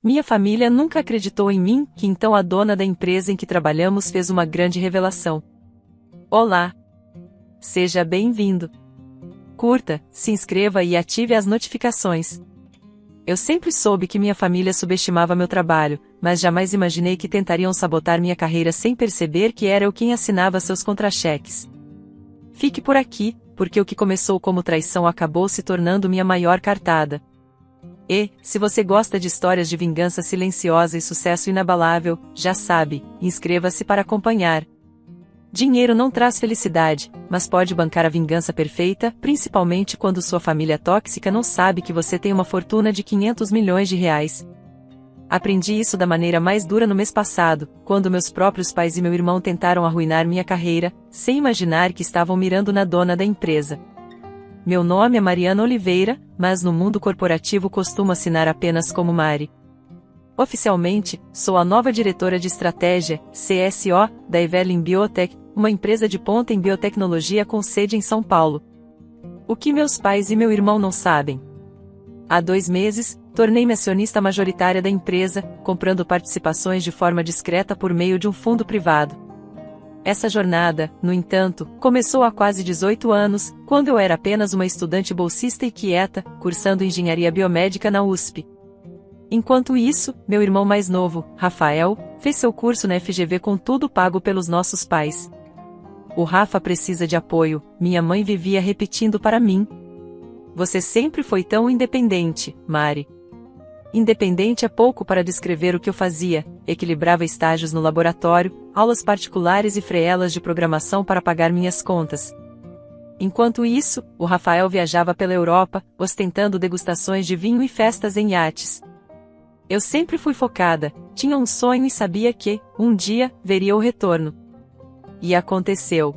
Minha família nunca acreditou em mim, que então a dona da empresa em que trabalhamos fez uma grande revelação. Olá! Seja bem-vindo! Curta, se inscreva e ative as notificações. Eu sempre soube que minha família subestimava meu trabalho, mas jamais imaginei que tentariam sabotar minha carreira sem perceber que era eu quem assinava seus contra-cheques. Fique por aqui, porque o que começou como traição acabou se tornando minha maior cartada. E, se você gosta de histórias de vingança silenciosa e sucesso inabalável, já sabe, inscreva-se para acompanhar. Dinheiro não traz felicidade, mas pode bancar a vingança perfeita, principalmente quando sua família tóxica não sabe que você tem uma fortuna de 500 milhões de reais. Aprendi isso da maneira mais dura no mês passado, quando meus próprios pais e meu irmão tentaram arruinar minha carreira, sem imaginar que estavam mirando na dona da empresa. Meu nome é Mariana Oliveira, mas no mundo corporativo costumo assinar apenas como Mari. Oficialmente, sou a nova diretora de estratégia, CSO, da Everlin Biotech, uma empresa de ponta em biotecnologia com sede em São Paulo. O que meus pais e meu irmão não sabem? Há 2 meses, tornei-me acionista majoritária da empresa, comprando participações de forma discreta por meio de um fundo privado. Essa jornada, no entanto, começou há quase 18 anos, quando eu era apenas uma estudante bolsista e quieta, cursando engenharia biomédica na USP. Enquanto isso, meu irmão mais novo, Rafael, fez seu curso na FGV com tudo pago pelos nossos pais. O Rafa precisa de apoio, minha mãe vivia repetindo para mim. Você sempre foi tão independente, Mari. Independente é pouco para descrever o que eu fazia, equilibrava estágios no laboratório, aulas particulares e freelas de programação para pagar minhas contas. Enquanto isso, o Rafael viajava pela Europa, ostentando degustações de vinho e festas em iates. Eu sempre fui focada, tinha um sonho e sabia que, um dia, veria o retorno. E aconteceu.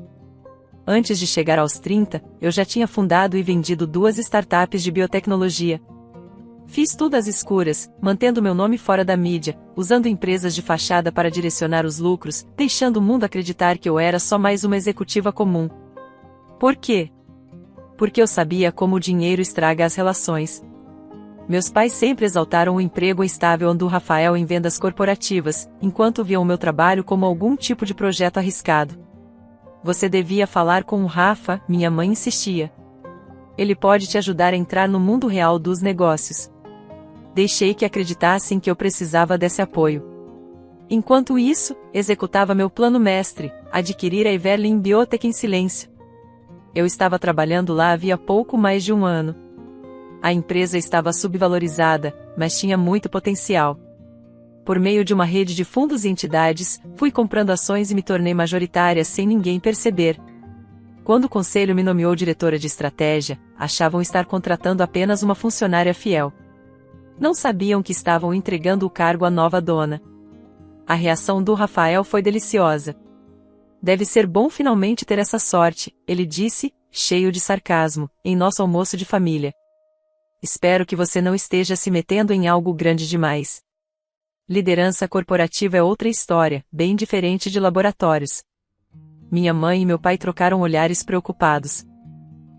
Antes de chegar aos 30, eu já tinha fundado e vendido 2 startups de biotecnologia. Fiz tudo às escuras, mantendo meu nome fora da mídia, usando empresas de fachada para direcionar os lucros, deixando o mundo acreditar que eu era só mais uma executiva comum. Por quê? Porque eu sabia como o dinheiro estraga as relações. Meus pais sempre exaltaram o emprego estável do Rafael em vendas corporativas, enquanto viam o meu trabalho como algum tipo de projeto arriscado. Você devia falar com o Rafa, minha mãe insistia. Ele pode te ajudar a entrar no mundo real dos negócios. Deixei que acreditassem que eu precisava desse apoio. Enquanto isso, executava meu plano mestre, adquirir a Everlin Biotech em silêncio. Eu estava trabalhando lá havia pouco mais de 1 ano. A empresa estava subvalorizada, mas tinha muito potencial. Por meio de uma rede de fundos e entidades, fui comprando ações e me tornei majoritária sem ninguém perceber. Quando o conselho me nomeou diretora de estratégia, achavam estar contratando apenas uma funcionária fiel. Não sabiam que estavam entregando o cargo à nova dona. A reação do Rafael foi deliciosa. Deve ser bom finalmente ter essa sorte, ele disse, cheio de sarcasmo, em nosso almoço de família. Espero que você não esteja se metendo em algo grande demais. Liderança corporativa é outra história, bem diferente de laboratórios. Minha mãe e meu pai trocaram olhares preocupados.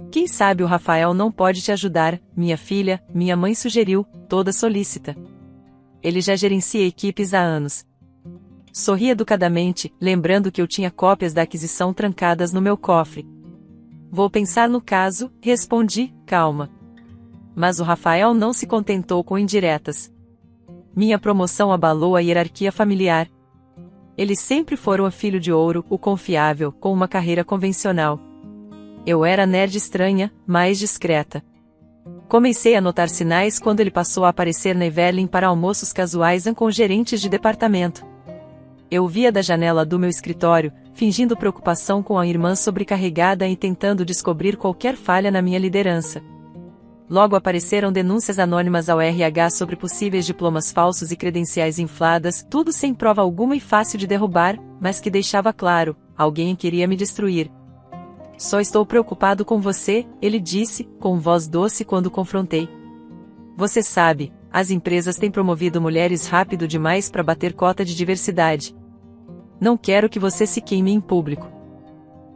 Quem sabe o Rafael não pode te ajudar, minha filha, minha mãe sugeriu, toda solícita. Ele já gerencia equipes há anos. Sorri educadamente, lembrando que eu tinha cópias da aquisição trancadas no meu cofre. Vou pensar no caso, respondi, calma. Mas o Rafael não se contentou com indiretas. Minha promoção abalou a hierarquia familiar. Eles sempre foram o filho de ouro, o confiável, com uma carreira convencional. Eu era nerd estranha, mais discreta. Comecei a notar sinais quando ele passou a aparecer na Everlin para almoços casuais com gerentes de departamento. Eu via da janela do meu escritório, fingindo preocupação com a irmã sobrecarregada e tentando descobrir qualquer falha na minha liderança. Logo apareceram denúncias anônimas ao RH sobre possíveis diplomas falsos e credenciais infladas, tudo sem prova alguma e fácil de derrubar, mas que deixava claro, alguém queria me destruir. Só estou preocupado com você, ele disse, com voz doce quando confrontei. Você sabe, as empresas têm promovido mulheres rápido demais para bater cota de diversidade. Não quero que você se queime em público.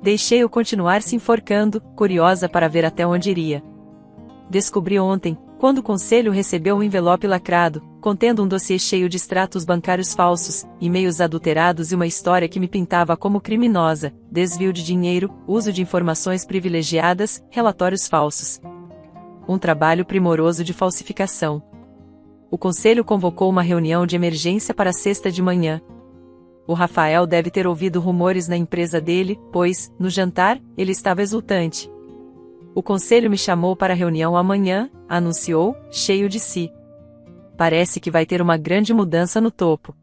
Deixei-o continuar se enforcando, curiosa para ver até onde iria. Descobri ontem, quando o conselho recebeu um envelope lacrado, contendo um dossiê cheio de extratos bancários falsos, e-mails adulterados e uma história que me pintava como criminosa, desvio de dinheiro, uso de informações privilegiadas, relatórios falsos. Um trabalho primoroso de falsificação. O conselho convocou uma reunião de emergência para sexta de manhã. O Rafael deve ter ouvido rumores na empresa dele, pois, no jantar, ele estava exultante. O conselho me chamou para a reunião amanhã, anunciou, cheio de si. Parece que vai ter uma grande mudança no topo.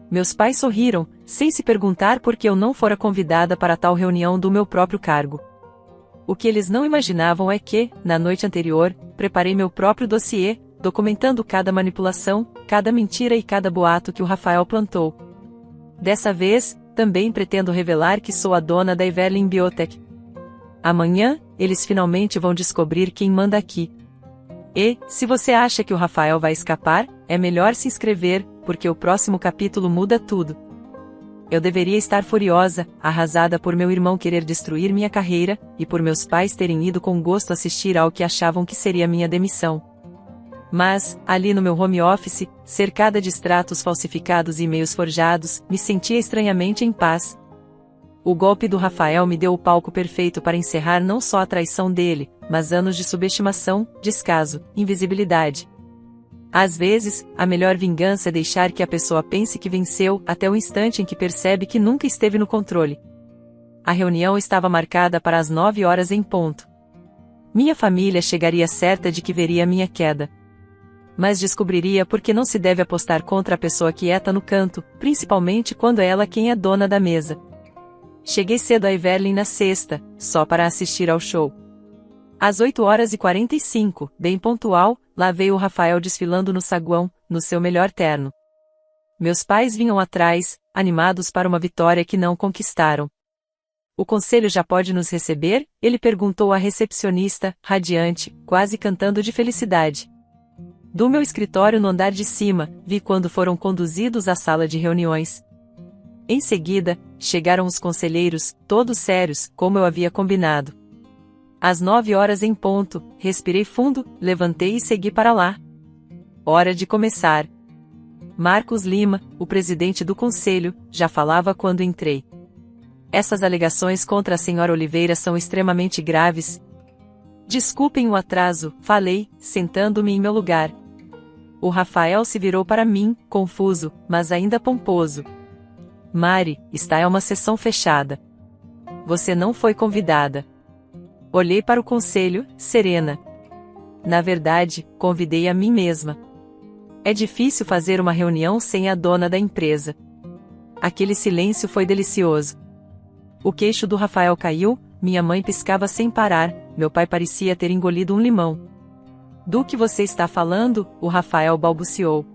Meus pais sorriram, sem se perguntar por que eu não fora convidada para tal reunião do meu próprio cargo. O que eles não imaginavam é que, na noite anterior, preparei meu próprio dossiê, documentando cada manipulação, cada mentira e cada boato que o Rafael plantou. Dessa vez, também pretendo revelar que sou a dona da Everlin Biotech. Amanhã, eles finalmente vão descobrir quem manda aqui. E, se você acha que o Rafael vai escapar, é melhor se inscrever, porque o próximo capítulo muda tudo. Eu deveria estar furiosa, arrasada por meu irmão querer destruir minha carreira, e por meus pais terem ido com gosto assistir ao que achavam que seria minha demissão. Mas, ali no meu home office, cercada de extratos falsificados e e-mails forjados, me sentia estranhamente em paz. O golpe do Rafael me deu o palco perfeito para encerrar não só a traição dele, mas anos de subestimação, descaso, invisibilidade. Às vezes, a melhor vingança é deixar que a pessoa pense que venceu, até o instante em que percebe que nunca esteve no controle. A reunião estava marcada para as 9 horas em ponto. Minha família chegaria certa de que veria minha queda. Mas descobriria por que não se deve apostar contra a pessoa quieta no canto, principalmente quando é ela quem é dona da mesa. Cheguei cedo a Everlin na sexta, só para assistir ao show. Às 8h45, bem pontual, lá veio o Rafael desfilando no saguão, no seu melhor terno. Meus pais vinham atrás, animados para uma vitória que não conquistaram. O conselho já pode nos receber? Ele perguntou à recepcionista, radiante, quase cantando de felicidade. Do meu escritório no andar de cima, vi quando foram conduzidos à sala de reuniões. Em seguida, chegaram os conselheiros, todos sérios, como eu havia combinado. Às 9 horas em ponto, respirei fundo, levantei e segui para lá. Hora de começar. Marcos Lima, o presidente do conselho, já falava quando entrei. Essas alegações contra a senhora Oliveira são extremamente graves. Desculpem o atraso, falei, sentando-me em meu lugar. O Rafael se virou para mim, confuso, mas ainda pomposo. Mari, está é uma sessão fechada. Você não foi convidada. Olhei para o conselho, serena. Na verdade, convidei a mim mesma. É difícil fazer uma reunião sem a dona da empresa. Aquele silêncio foi delicioso. O queixo do Rafael caiu, minha mãe piscava sem parar, meu pai parecia ter engolido um limão. Do que você está falando? O Rafael balbuciou.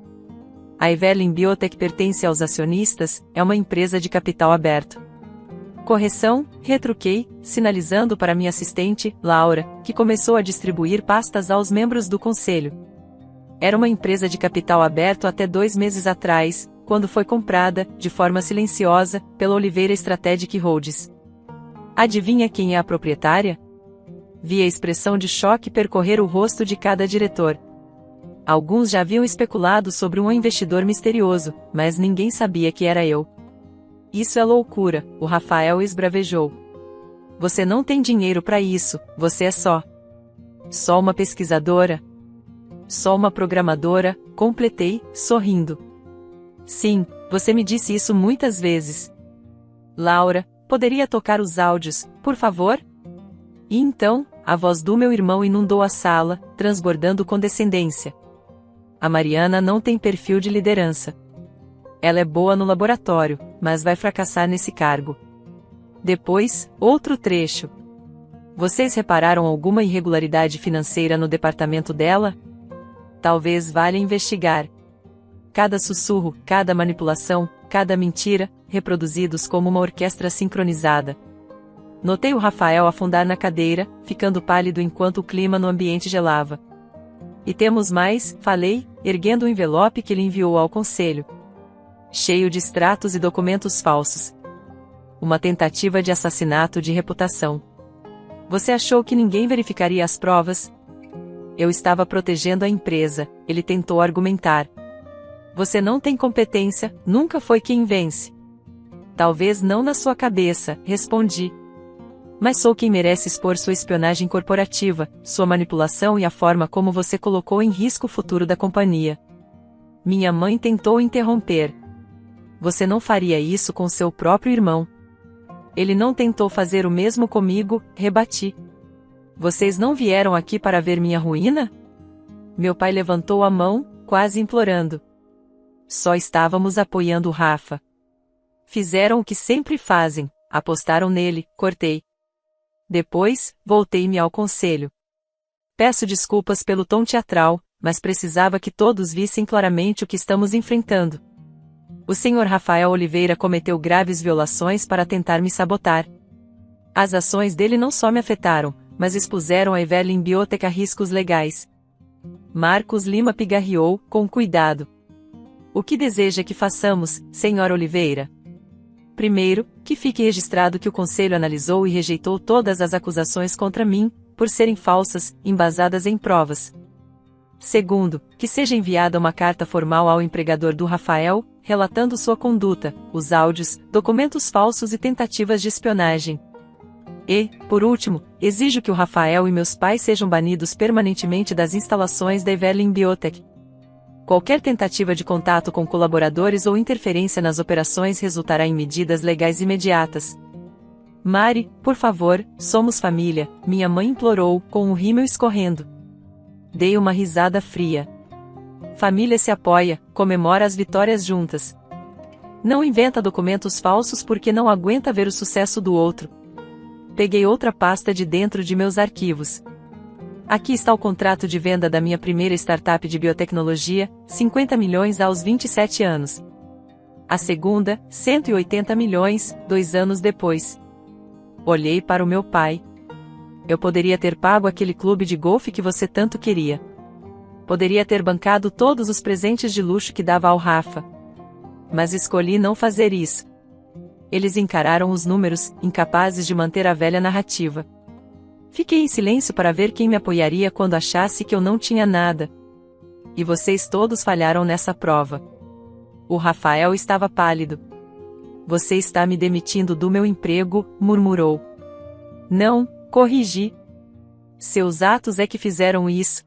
A Everlin Biotech pertence aos acionistas, é uma empresa de capital aberto. Correção, retruquei, sinalizando para minha assistente, Laura, que começou a distribuir pastas aos membros do conselho. Era uma empresa de capital aberto até 2 meses atrás, quando foi comprada, de forma silenciosa, pela Oliveira Strategic Holdings. Adivinha quem é a proprietária? Vi a expressão de choque percorrer o rosto de cada diretor. Alguns já haviam especulado sobre um investidor misterioso, mas ninguém sabia que era eu. Isso é loucura, o Rafael esbravejou. Você não tem dinheiro para isso, você é só uma pesquisadora? Só uma programadora, completei, sorrindo. Sim, você me disse isso muitas vezes. Laura, poderia tocar os áudios, por favor? E então, a voz do meu irmão inundou a sala, transbordando condescendência. A Mariana não tem perfil de liderança. Ela é boa no laboratório, mas vai fracassar nesse cargo. Depois, outro trecho. Vocês repararam alguma irregularidade financeira no departamento dela? Talvez valha investigar. Cada sussurro, cada manipulação, cada mentira, reproduzidos como uma orquestra sincronizada. Notei o Rafael afundar na cadeira, ficando pálido enquanto o clima no ambiente gelava. E temos mais, falei, erguendo o envelope que ele enviou ao conselho. Cheio de extratos e documentos falsos. Uma tentativa de assassinato de reputação. Você achou que ninguém verificaria as provas? Eu estava protegendo a empresa, ele tentou argumentar. Você não tem competência, nunca foi quem vence. Talvez não na sua cabeça, respondi. Mas sou quem merece expor sua espionagem corporativa, sua manipulação e a forma como você colocou em risco o futuro da companhia. Minha mãe tentou interromper. Você não faria isso com seu próprio irmão. Ele não tentou fazer o mesmo comigo, rebati. Vocês não vieram aqui para ver minha ruína? Meu pai levantou a mão, quase implorando. Só estávamos apoiando o Rafa. Fizeram o que sempre fazem, apostaram nele, cortei. Depois, voltei-me ao conselho. Peço desculpas pelo tom teatral, mas precisava que todos vissem claramente o que estamos enfrentando. O Sr. Rafael Oliveira cometeu graves violações para tentar me sabotar. As ações dele não só me afetaram, mas expuseram a Everlin Biotech a riscos legais. Marcos Lima pigarreou, com cuidado. O que deseja que façamos, Sr. Oliveira? Primeiro, que fique registrado que o Conselho analisou e rejeitou todas as acusações contra mim, por serem falsas, embasadas em provas. Segundo, que seja enviada uma carta formal ao empregador do Rafael, relatando sua conduta, os áudios, documentos falsos e tentativas de espionagem. E, por último, exijo que o Rafael e meus pais sejam banidos permanentemente das instalações da Everlin Biotech. Qualquer tentativa de contato com colaboradores ou interferência nas operações resultará em medidas legais imediatas. Mari, por favor, somos família, minha mãe implorou, com o rímel escorrendo. Dei uma risada fria. Família se apoia, comemora as vitórias juntas. Não inventa documentos falsos porque não aguenta ver o sucesso do outro. Peguei outra pasta de dentro de meus arquivos. Aqui está o contrato de venda da minha primeira startup de biotecnologia, 50 milhões aos 27 anos. A segunda, 180 milhões, 2 anos depois. Olhei para o meu pai. Eu poderia ter pago aquele clube de golfe que você tanto queria. Poderia ter bancado todos os presentes de luxo que dava ao Rafa. Mas escolhi não fazer isso. Eles encararam os números, incapazes de manter a velha narrativa. Fiquei em silêncio para ver quem me apoiaria quando achasse que eu não tinha nada. E vocês todos falharam nessa prova. O Rafael estava pálido. Você está me demitindo do meu emprego, murmurou. Não, corrigi. Seus atos é que fizeram isso.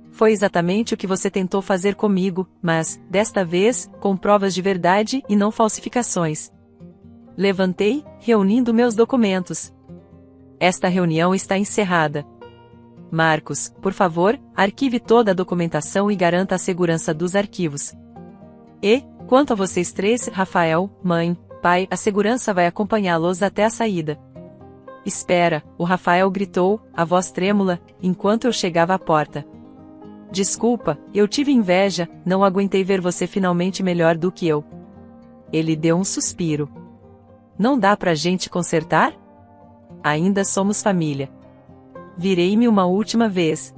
Foi exatamente o que você tentou fazer comigo, mas, desta vez, com provas de verdade e não falsificações. Levantei, reunindo meus documentos. Esta reunião está encerrada. Marcos, por favor, arquive toda a documentação e garanta a segurança dos arquivos. E, quanto a vocês três, Rafael, mãe, pai, a segurança vai acompanhá-los até a saída. Espera, o Rafael gritou, a voz trêmula, enquanto eu chegava à porta. Desculpa, eu tive inveja, não aguentei ver você finalmente melhor do que eu. Ele deu um suspiro. Não dá pra gente consertar? Ainda somos família. Virei-me uma última vez.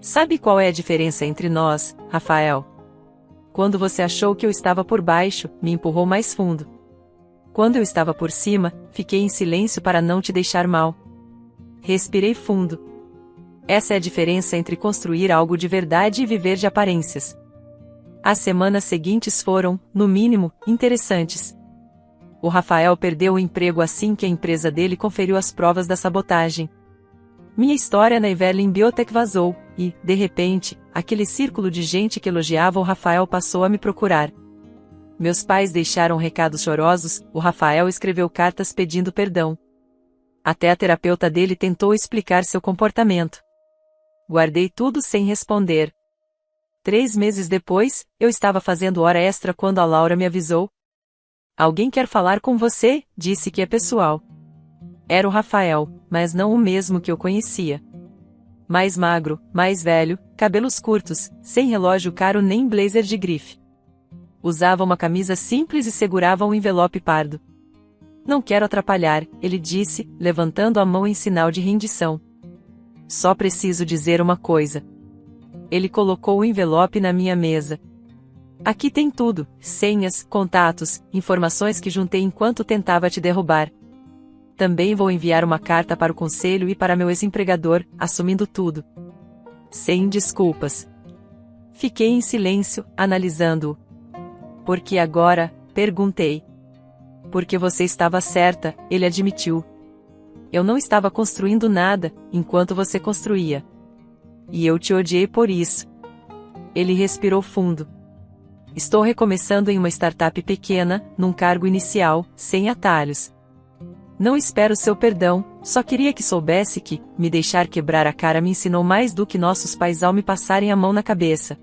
Sabe qual é a diferença entre nós, Rafael? Quando você achou que eu estava por baixo, me empurrou mais fundo. Quando eu estava por cima, fiquei em silêncio para não te deixar mal. Respirei fundo. Essa é a diferença entre construir algo de verdade e viver de aparências. As semanas seguintes foram, no mínimo, interessantes. O Rafael perdeu o emprego assim que a empresa dele conferiu as provas da sabotagem. Minha história na Everlin Biotech vazou, e, de repente, aquele círculo de gente que elogiava o Rafael passou a me procurar. Meus pais deixaram recados chorosos, o Rafael escreveu cartas pedindo perdão. Até a terapeuta dele tentou explicar seu comportamento. Guardei tudo sem responder. 3 meses depois, eu estava fazendo hora extra quando a Laura me avisou. Alguém quer falar com você, disse que é pessoal. Era o Rafael, mas não o mesmo que eu conhecia. Mais magro, mais velho, cabelos curtos, sem relógio caro nem blazer de grife. Usava uma camisa simples e segurava um envelope pardo. Não quero atrapalhar, ele disse, levantando a mão em sinal de rendição. Só preciso dizer uma coisa. Ele colocou o envelope na minha mesa. Aqui tem tudo, senhas, contatos, informações que juntei enquanto tentava te derrubar. Também vou enviar uma carta para o conselho e para meu ex-empregador, assumindo tudo. sem desculpas. Fiquei em silêncio, analisando-o. Por que agora? Perguntei. Porque você estava certa, ele admitiu. Eu não estava construindo nada, enquanto você construía. E eu te odiei por isso. Ele respirou fundo. Estou recomeçando em uma startup pequena, num cargo inicial, sem atalhos. Não espero seu perdão, só queria que soubesse que, me deixar quebrar a cara me ensinou mais do que nossos pais ao me passarem a mão na cabeça.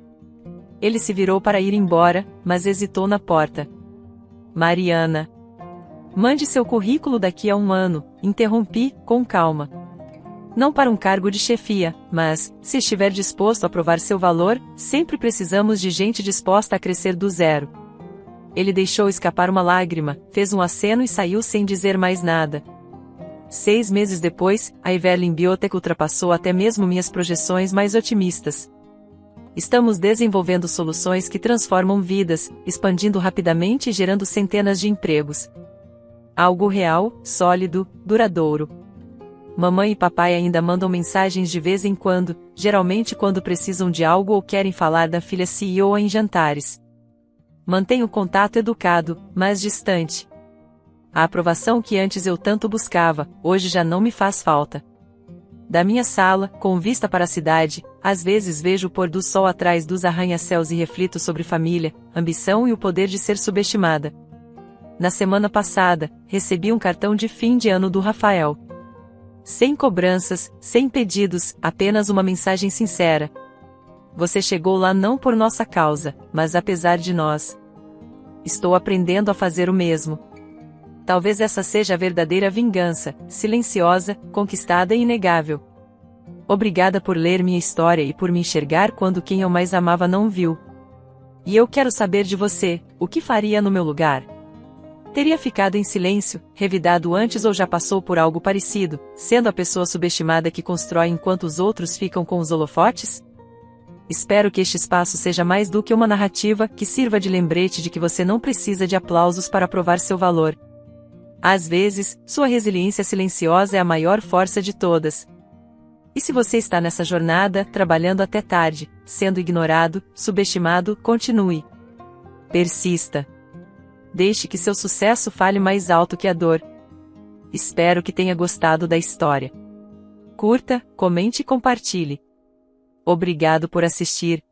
Ele se virou para ir embora, mas hesitou na porta. Mariana. Mande seu currículo daqui a um ano, interrompi, com calma. Não para um cargo de chefia, mas, se estiver disposto a provar seu valor, sempre precisamos de gente disposta a crescer do zero. Ele deixou escapar uma lágrima, fez um aceno e saiu sem dizer mais nada. 6 meses depois, a Everlin Biotech ultrapassou até mesmo minhas projeções mais otimistas. Estamos desenvolvendo soluções que transformam vidas, expandindo rapidamente e gerando centenas de empregos. Algo real, sólido, duradouro. Mamãe e papai ainda mandam mensagens de vez em quando, geralmente quando precisam de algo ou querem falar da filha CEO em jantares. Mantenho contato educado, mas distante. A aprovação que antes eu tanto buscava, hoje já não me faz falta. Da minha sala, com vista para a cidade, às vezes vejo o pôr do sol atrás dos arranha-céus e reflito sobre família, ambição e o poder de ser subestimada. Na semana passada, recebi um cartão de fim de ano do Rafael. Sem cobranças, sem pedidos, apenas uma mensagem sincera. Você chegou lá não por nossa causa, mas apesar de nós. Estou aprendendo a fazer o mesmo. Talvez essa seja a verdadeira vingança, silenciosa, conquistada e inegável. Obrigada por ler minha história e por me enxergar quando quem eu mais amava não viu. E eu quero saber de você, o que faria no meu lugar? Teria ficado em silêncio, revidado antes ou já passou por algo parecido, sendo a pessoa subestimada que constrói enquanto os outros ficam com os holofotes? Espero que este espaço seja mais do que uma narrativa que sirva de lembrete de que você não precisa de aplausos para provar seu valor. Às vezes, sua resiliência silenciosa é a maior força de todas. E se você está nessa jornada, trabalhando até tarde, sendo ignorado, subestimado, continue. Persista. Deixe que seu sucesso fale mais alto que a dor. Espero que tenha gostado da história. Curta, comente e compartilhe. Obrigado por assistir.